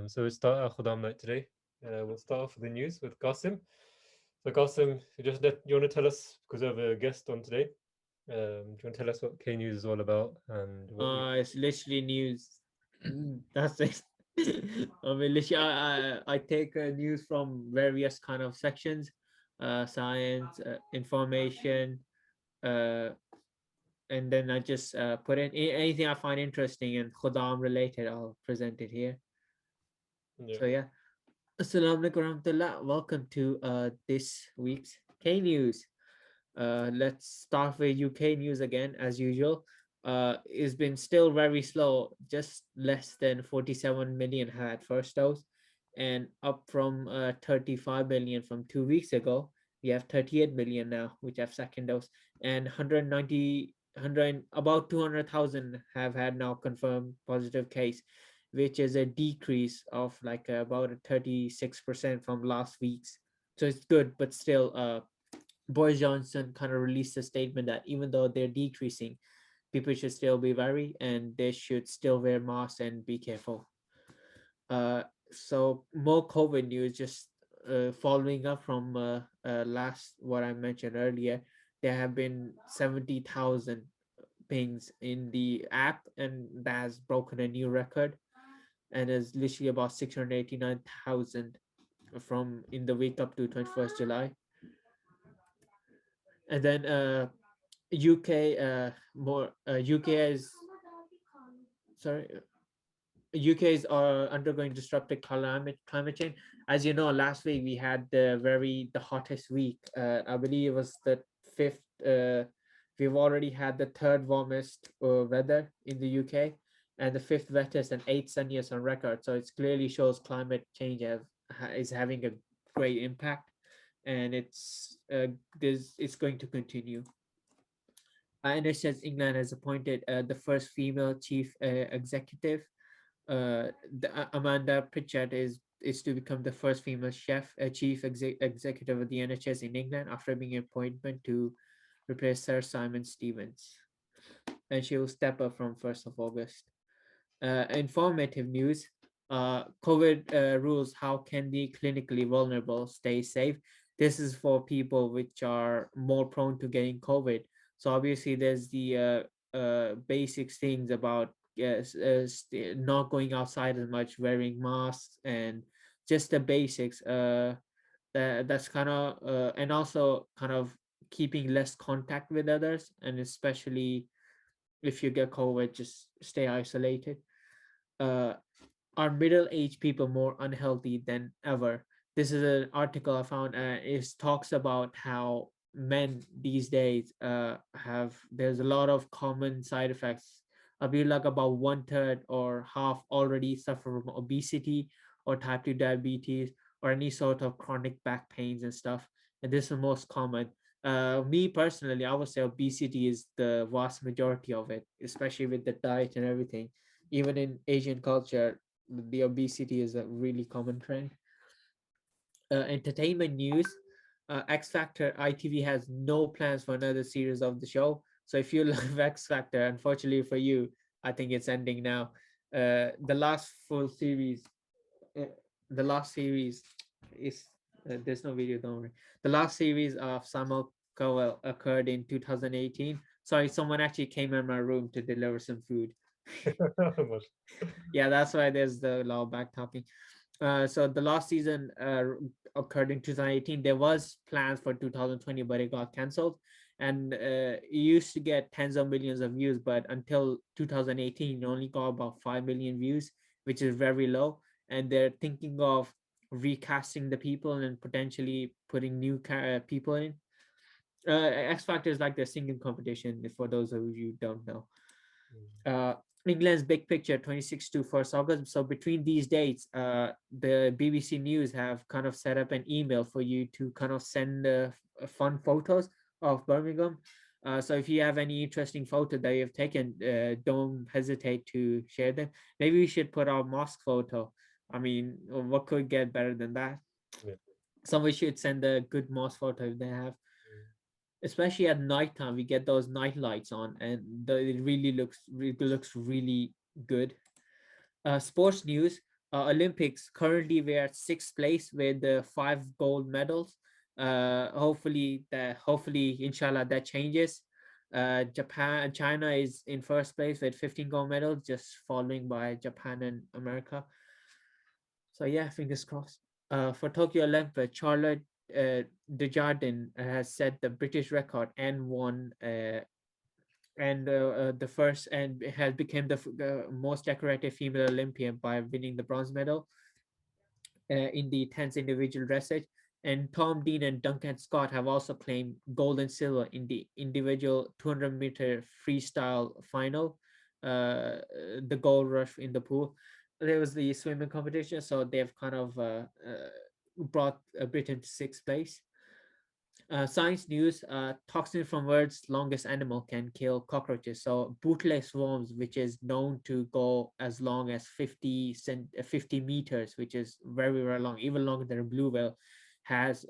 So we start our Khuddam night today. We'll start off with the news with Qasim. So Qasim, you want to tell us, because we have a guest on today, do you want to tell us what K News is all about and what we... It's literally news. That's it. I mean, literally, I take news from various kind of sections, science, information, uh, and then I just put in anything I find interesting and Khuddam related. I'll present it here. Yeah. So yeah, Assalamu alaikum warahmatullah. Welcome to this week's K News. Let's start with UK news again, as usual. It's been still very slow, just less than 47 million had first dose, and up from 35 million from 2 weeks ago. We have 38 million now, which have second dose, and 190, about 200,000 have had now confirmed positive case, which is a decrease of like about a 36% from last week's. So it's good, but still, Boris Johnson kind of released a statement that even though they're decreasing, people should still be wary and they should still wear masks and be careful. So more COVID news, just following up from last what I mentioned earlier. There have been 70,000 pings in the app, and that has broken a new record, and is literally about 689,000 from in the week up to 21st July. And then UK more UK is sorry UK's are undergoing disruptive climate change. As you know, last week we had the hottest week. I believe it was the fifth. We've already had the third warmest weather in the UK, and the fifth wettest and eighth sunniest on record. So it clearly shows climate change is having a great impact, and it's going to continue. And it says England has appointed the first female chief executive. Amanda Pritchard is to become the first female chief executive of the NHS in England after being appointed to replace Sir Simon Stevens, and she will step up from 1st of August. Informative news. COVID rules. How can the clinically vulnerable stay safe? This is for people which are more prone to getting COVID. So obviously, there's the basic things about yes, not going outside as much, wearing masks, and just the basics. That's kind of and also kind of keeping less contact with others, and especially if you get COVID, just stay isolated. uh, are middle-aged people more unhealthy than ever? This is an article I found. It talks about how men these days have there's a lot of common side effects. I believe like about one third or half already suffer from obesity or type 2 diabetes or any sort of chronic back pains and stuff. And this is the most common. Me personally, I would say obesity is the vast majority of it, especially with the diet and everything. Even in Asian culture, the obesity is a really common trend. Entertainment news. X Factor ITV has no plans for another series of the show. So if you love X Factor, unfortunately for you, I think it's ending now. The last full series, uh, the last series is there's no video, don't worry. The last series of Samuel Cowell occurred in 2018. Sorry, someone actually came in my room to deliver some food. Yeah, that's why there's the loud back talking. So the last season occurred in 2018. There was plans for 2020, but it got cancelled. And it used to get tens of millions of views, but until 2018, it only got about 5 million views, which is very low. And they're thinking of recasting the people and potentially putting new people in. X Factor is like the singing competition, for those of you who don't know. uh, England's Big Picture 26 to 1st August. So between these dates, the BBC News have kind of set up an email for you to kind of send fun photos of Birmingham. So if you have any interesting photo that you've taken, don't hesitate to share them. Maybe we should put our mosque photo. I mean, what could get better than that? Yeah. Somebody should send a good mosque photo if they have, especially at nighttime. We get those night lights on, and it really looks really good. Sports news. Olympics. Currently, we're at sixth place with 5 gold medals. Hopefully, inshallah, that changes. China is in first place with 15 gold medals, just following by Japan and America. So yeah, fingers crossed. For Tokyo Olympics, Charlotte Desjardins has set the British record and won the first and has become the most decorated female Olympian by winning the bronze medal in the tense individual dressage. And Tom Dean and Duncan Scott have also claimed gold and silver in the individual 200-meter freestyle final, the gold rush in the pool. There was the swimming competition, so they've kind of brought Britain to sixth place. Science news, toxin from world's longest animal can kill cockroaches. So bootleg swarms, which is known to go as long as 50 meters, which is very, very long, even longer than a blue whale, has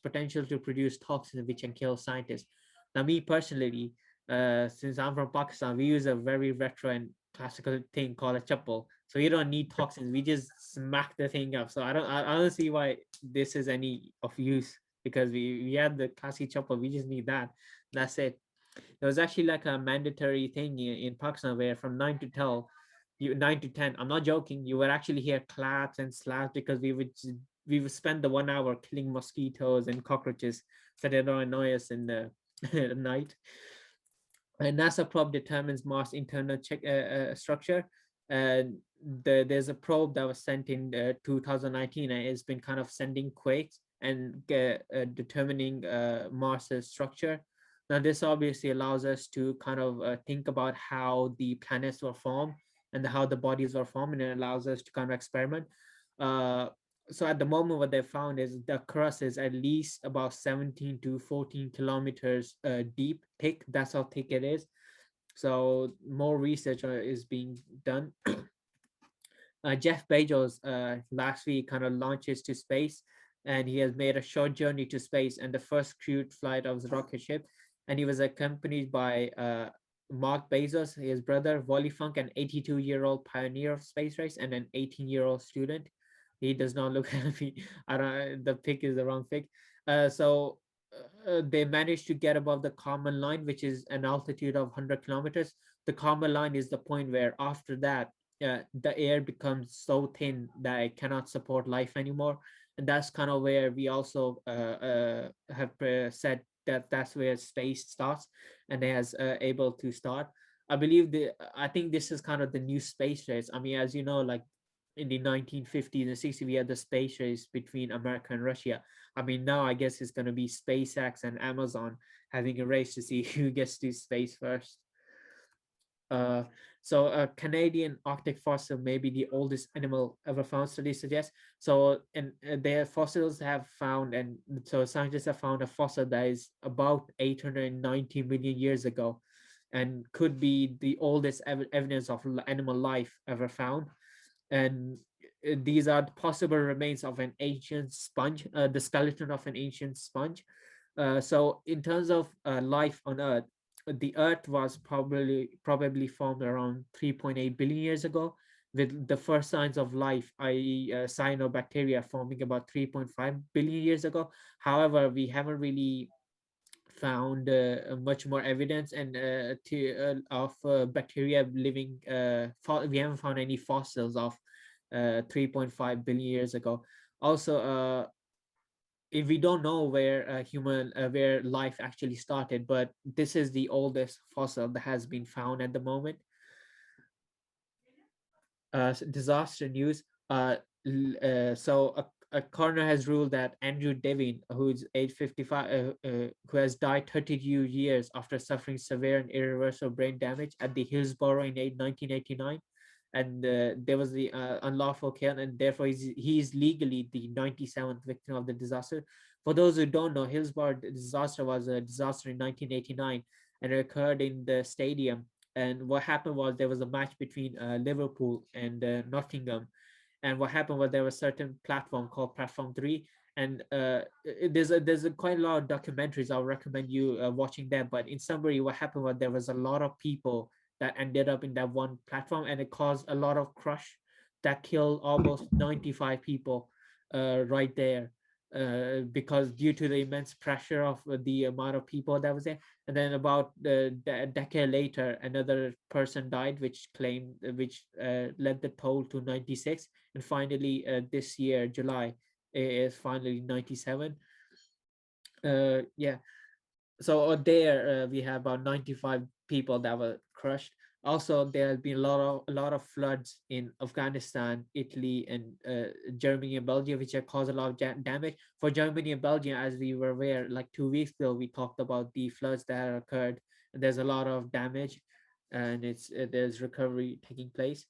potential to produce toxins which can kill scientists. Now, me personally, since I'm from Pakistan, we use a very retro and classical thing called a chappal. So you don't need toxins. We just smack the thing up. So I don't see why this is any of use, because we had the classic chopper. We just need that. That's it. There was actually like a mandatory thing in Pakistan where from 9 to 10. I'm not joking. You would actually hear claps and slaps because we would spend the 1 hour killing mosquitoes and cockroaches so they don't annoy us in the night. A NASA probe determines Mars' internal structure. And there's a probe that was sent in 2019, and it's been kind of sending quakes and determining Mars's structure. Now, this obviously allows us to kind of think about how the planets were formed and how the bodies were formed, and it allows us to kind of experiment. Uh, so at the moment, what they found is the crust is at least about 17 to 14 kilometers deep, thick. That's how thick it is. So more research is being done. Jeff Bezos last week kind of launches to space, and he has made a short journey to space and the first crewed flight of the rocket ship. And he was accompanied by Mark Bezos, his brother, Wally Funk, an 82-year-old pioneer of space race, and an 18-year-old student. He does not look happy. I don't. The pic is the wrong pic. They managed to get above the common line, which is an altitude of 100 kilometers. The common line is the point where after that, the air becomes so thin that it cannot support life anymore. And that's kind of where we also have said that that's where space starts, and it has able to start. I think this is kind of the new space race. I mean, as you know, like in the 1950s and 60s, we had the space race between America and Russia. I mean, now I guess it's going to be SpaceX and Amazon having a race to see who gets to space first. Uh, so a Canadian Arctic fossil may be the oldest animal ever found, studies suggest. So, and their fossils have found, and so scientists have found a fossil that is about 890 million years ago, and could be the oldest evidence of animal life ever found. And these are the possible remains of an ancient sponge, the skeleton of an ancient sponge. So in terms of life on Earth, the Earth was probably formed around 3.8 billion years ago, with the first signs of life, i.e., cyanobacteria, forming about 3.5 billion years ago. However, we haven't really found much more evidence and of bacteria living. We haven't found any fossils of 3.5 billion years ago. Also, if we don't know where life actually started, but this is the oldest fossil that has been found at the moment. Disaster news. So a coroner has ruled that Andrew Devine, who's age 55, who has died 32 years after suffering severe and irreversible brain damage at the Hillsborough in 1989, and there was the unlawful kill, and therefore he's legally the 97th victim of the disaster. For those who don't know, Hillsborough disaster was a disaster in 1989, and it occurred in the stadium. And what happened was there was a match between Liverpool and Nottingham, and what happened was there was a certain platform called Platform 3, and there's quite a lot of documentaries. I'll recommend you watching them. But in summary, what happened was there was a lot of people that ended up in that one platform, and it caused a lot of crush that killed almost 95 people right there, because due to the immense pressure of the amount of people that was there. And then about a decade later, another person died, which led the toll to 96. And finally, this year, July, is finally 97. Yeah, so there we have about 95 people that were crushed. Also, there has been a lot of floods in Afghanistan, Italy, and Germany and Belgium, which have caused a lot of damage. For Germany and Belgium, as we were aware, like 2 weeks ago, we talked about the floods that occurred. There's a lot of damage, and there's recovery taking place.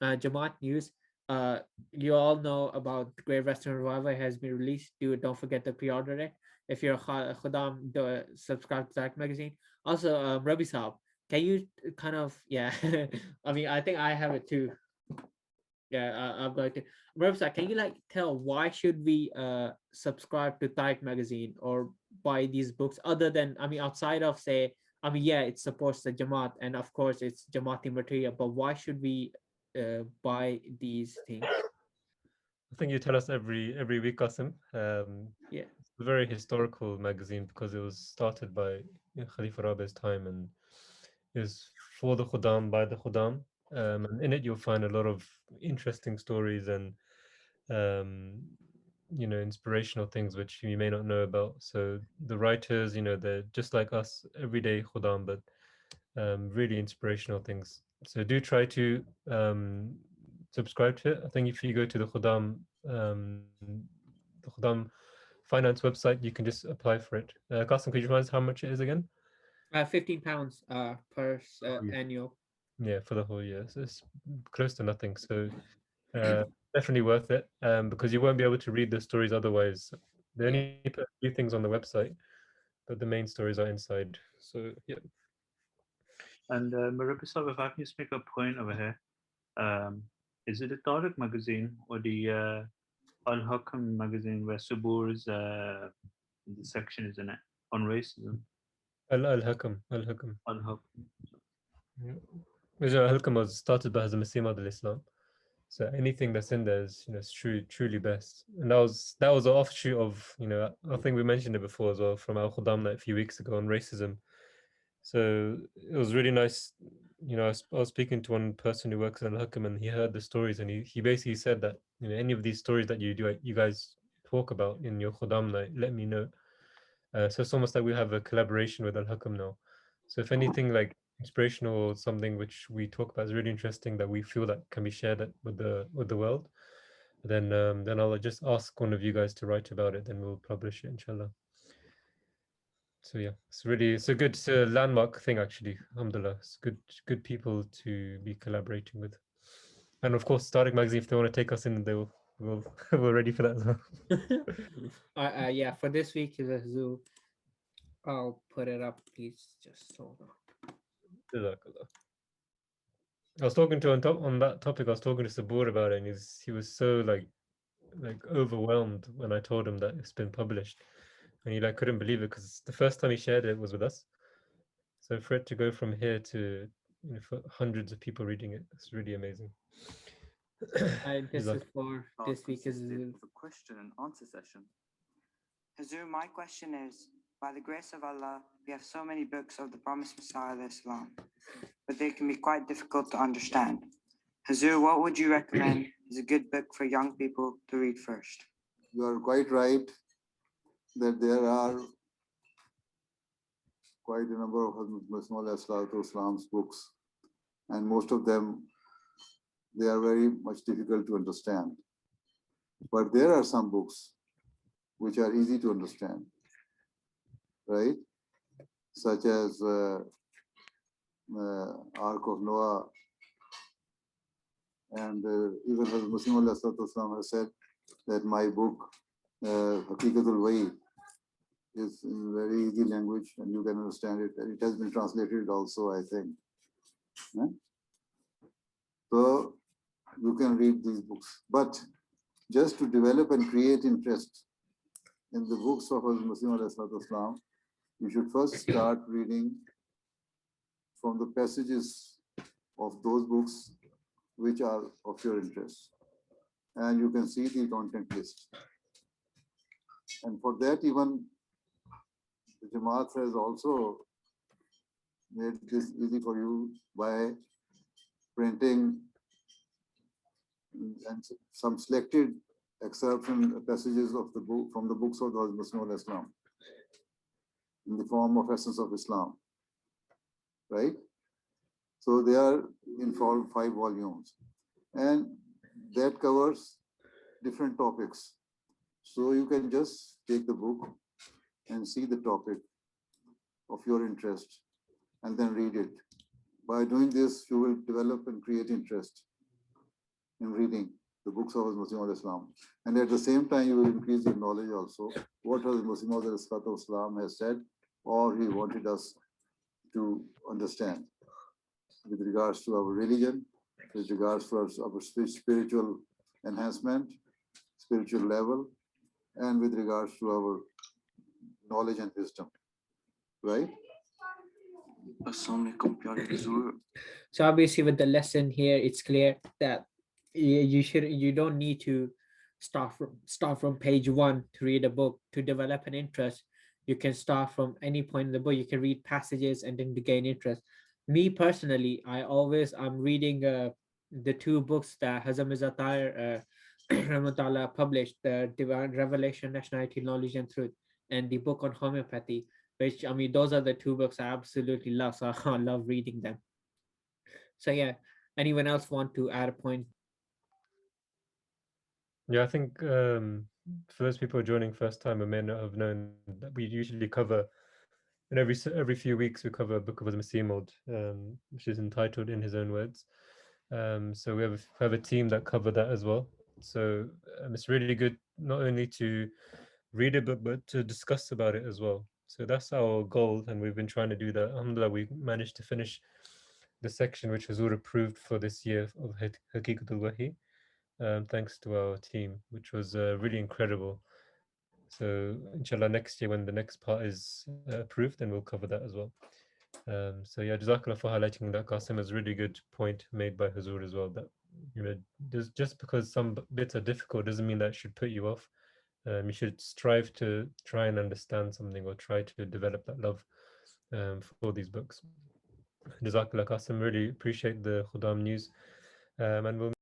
Jamaat news. Uh, you all know about the Great Western Revival has been released. Don't forget to pre-order it if you're a Khuddam, subscribe to that magazine. Also, Rabi Saab, can you kind of, yeah, I mean, I think I have it too. Yeah, I'm going to. Rabi Saab, can you like tell why should we subscribe to Tariq magazine or buy these books other than, I mean, outside of say, I mean, yeah, it supports the Jamaat and of course it's Jamaati material, but why should we buy these things? I think you tell us every week, Qasim. Yeah. It's a very historical magazine because it was started by Khalifa Rabi's time, and it was for the Khuddam, by the Khuddam. And in it, you'll find a lot of interesting stories and um, inspirational things which you may not know about. So the writers, they're just like us, everyday Khuddam, but really inspirational things. So do try to subscribe to it. I think if you go to the Khuddam finance website, you can just apply for it. Qasim, could you remind us how much it is again? £15 per Oh, yeah. annual. Yeah, for the whole year. So it's close to nothing. So definitely worth it because you won't be able to read the stories otherwise. They Yeah. only put a few things on the website, but the main stories are inside. So yeah. And Maripisa, if I can just make a point over here, um, is it a Tariq magazine or the Al Hakam magazine where Subur's the section is in it on racism? Al-Hakam. Al-Hakam. Al Hakam. Yeah. Which Al-Hakam was started by Hazrat Masih al-Islam. So anything that's in there is, is truly best. And that was an offshoot of, I think we mentioned it before as well from Al Khuddam like a few weeks ago on racism. So it was really nice. I was speaking to one person who works at Al Hakam, and he heard the stories, and he basically said that any of these stories that you guys talk about in your Khuddam night, let me know. So it's almost like we have a collaboration with Al Hakam now. So if anything like inspirational or something which we talk about is really interesting that we feel that can be shared with the world, then I'll just ask one of you guys to write about it. Then we'll publish it, inshallah. So yeah, it's a landmark thing actually. Alhamdulillah, it's good people to be collaborating with. And of course, Tariq magazine, if they want to take us in, we're ready for that as well. Yeah, for this week is a zoo. I'll put it up, please. Just hold on. Jazakallah. I was talking to on that topic. I was talking to Sabur about it, and he was so like overwhelmed when I told him that it's been published, and he like couldn't believe it because the first time he shared it was with us. So for it to go from here to for hundreds of people reading it, it's really amazing. This is for this week is consisted of a question and answer session. Hazur, my question is, by the grace of Allah, we have so many books of the promised Messiah Islam, but they can be quite difficult to understand. Hazur, what would you recommend is a good book for young people to read first? You are quite right that there are quite a number of Islam's books, and most of them, they are very much difficult to understand. But there are some books which are easy to understand, right? Such as Ark of Noah, and even Muslim has said that my book, Hakikatul Wahi, is in very easy language and you can understand it. And it has been translated also, I think. Yeah? So you can read these books. But just to develop and create interest in the books of Muslim Islam, you should first start reading from the passages of those books which are of your interest. And you can see the content list. And for that, even the Jamaat has also made this easy for you by printing and some selected excerpts and passages of the book from the books of the Muslim of Islam in the form of Essence of Islam, right? So they are in 5 volumes, and that covers different topics. So you can just take the book and see the topic of your interest and then read it. By doing this, you will develop and create interest in reading the books of Muslim of Islam. And at the same time, you will increase your knowledge also. What has Muslim of Islam has said, or he wanted us to understand with regards to our religion, with regards to our spiritual enhancement, spiritual level, and with regards to our knowledge and wisdom, right? So obviously with the lesson here, it's clear that you don't need to start from page 1 to read a book to develop an interest. You can start from any point in the book. You can read passages and then to gain interest. Me personally, I'm reading the 2 books that Hazam Zatar Rahmatullah published, the Divine Revelation, Nationality, Knowledge and Truth, and the book on homeopathy, which, I mean, those are the 2 books I absolutely love. So I love reading them. So yeah, anyone else want to add a point? Yeah, I think for those people joining first time, I may not have known that we usually cover, and every few weeks we cover a book of Masih Maud, which is entitled In His Own Words. So we have a team that cover that as well. So it's really good not only to read a book but to discuss about it as well. So that's our goal, and we've been trying to do that. Alhamdulillah, we managed to finish the section which was all approved for this year of Haqiqatul Wahi, thanks to our team, which was really incredible. So inshallah, next year when the next part is approved, then we'll cover that as well. So yeah, Jazakallah for highlighting that. Qasim is a really good point made by Hazur as well, that just because some bits are difficult doesn't mean that it should put you off. You should strive to try and understand something or try to develop that love for these books. Jazakallah Qasim, really appreciate the Khuddam news, and we'll